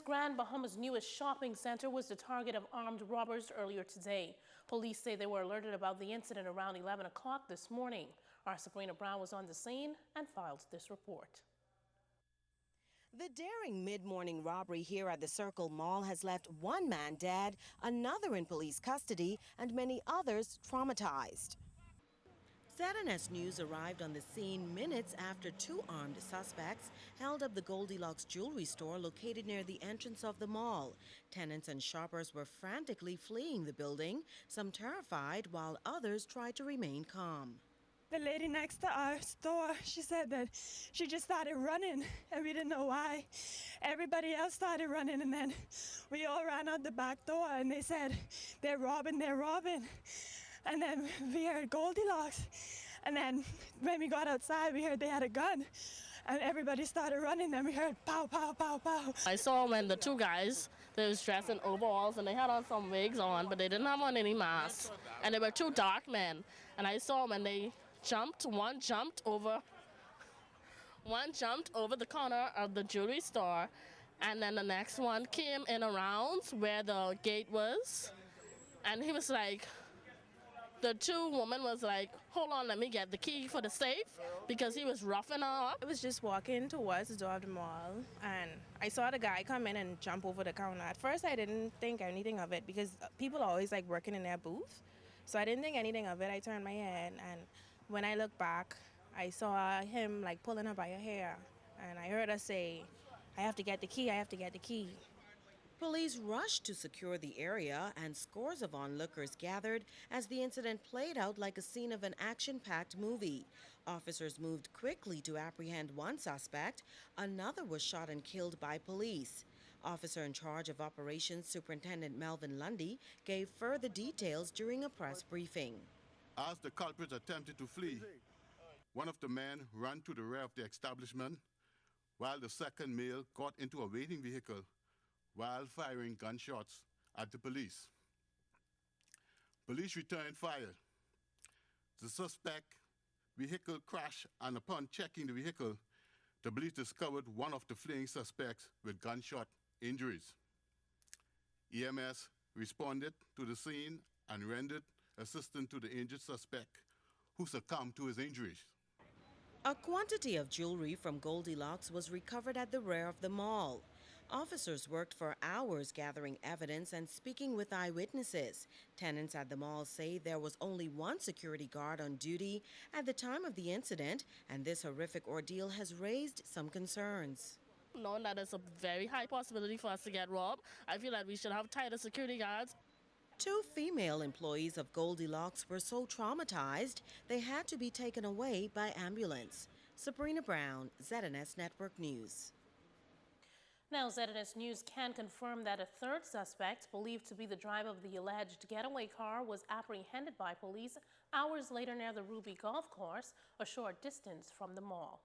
Grand Bahama's newest shopping center was the target of armed robbers earlier today. Police say they were alerted about the incident around 11 o'clock this morning. Our Sabrina Brown was on the scene and filed this report. The daring mid-morning robbery here at the Circle Mall has left one man dead, another in police custody, and many others traumatized. ZNS News arrived on the scene minutes after two armed suspects held up the Goldilocks jewelry store located near the entrance of the mall. Tenants and shoppers were frantically fleeing the building, some terrified while others tried to remain calm. The lady next to our store, she said that she just started running and we didn't know why. Everybody else started running and then we all ran out the back door and they said, they're robbing. And then we heard Goldilocks. And then when we got outside, we heard they had a gun. And everybody started running. Then we heard pow, pow, pow, pow. I saw when the two guys, they was dressed in overalls and they had on some wigs on, but they didn't have on any masks. And they were two dark men. And I saw when they jumped, one jumped over the corner of the jewelry store. And then the next one came in around where the gate was. And he was like, the two women was like, hold on, let me get the key for the safe, because he was roughing her up. I was just walking towards the door of the mall, and I saw the guy come in and jump over the counter. At first, I didn't think anything of it, because people are always like working in their booth. So I didn't think anything of it. I turned my head, and when I looked back, I saw him like pulling her by her hair. And I heard her say, I have to get the key, I have to get the key. Police rushed to secure the area and scores of onlookers gathered as the incident played out like a scene of an action-packed movie. Officers moved quickly to apprehend one suspect. Another was shot and killed by police. Officer in charge of operations, Superintendent Melvin Lundy, gave further details during a press briefing. As the culprits attempted to flee, one of the men ran to the rear of the establishment, while the second male got into a waiting vehicle while firing gunshots at the police. Police returned fire. The suspect vehicle crashed, and upon checking the vehicle, the police discovered one of the fleeing suspects with gunshot injuries. EMS responded to the scene and rendered assistance to the injured suspect, who succumbed to his injuries. A quantity of jewelry from Goldilocks was recovered at the rear of the mall. Officers worked for hours gathering evidence and speaking with eyewitnesses. Tenants at the mall say there was only one security guard on duty at the time of the incident, and this horrific ordeal has raised some concerns. Knowing that it's a very high possibility for us to get robbed, I feel that we should have tighter security guards. Two female employees of Goldilocks were so traumatized they had to be taken away by ambulance. Sabrina Brown, ZNS Network News. Now, ZNS News can confirm that a third suspect, believed to be the driver of the alleged getaway car, was apprehended by police hours later near the Ruby Golf Course, a short distance from the mall.